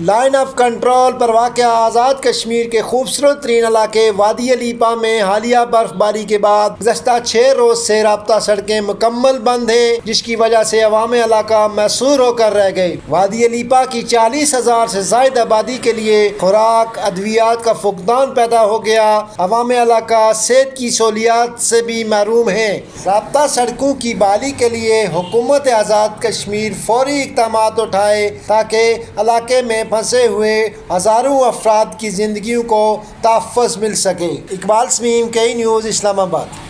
Line of control पर वाक़या आज़ाद कश्मीर के खूबसूरत तरीन इलाके वादी लीपा में हालिया बर्फबारी के बाद गुज़श्ता 6 रोज से राब्ता सड़कें मुकम्मल बंद हैं, जिसकी वजह से अवाम इलाका मैसूर होकर रह गए। वादी लीपा की 40,000 से ज़ायद आबादी के लिए खुराक अद्वियात का फुकदान पैदा हो गया। अवाम इलाका सेहत की सहूलियात से भी महरूम है। राब्ता सड़कों की बहाली के लिए हुकूमत आज़ाद कश्मीर फौरी इक़दामात उठाए ताकि इलाके में फंसे हुए हज़ारों अफराद की ज़िंदगियों को तहफ़्फ़ुज़ मिल सके। इकबाल समीम, कई न्यूज़, इस्लामाबाद।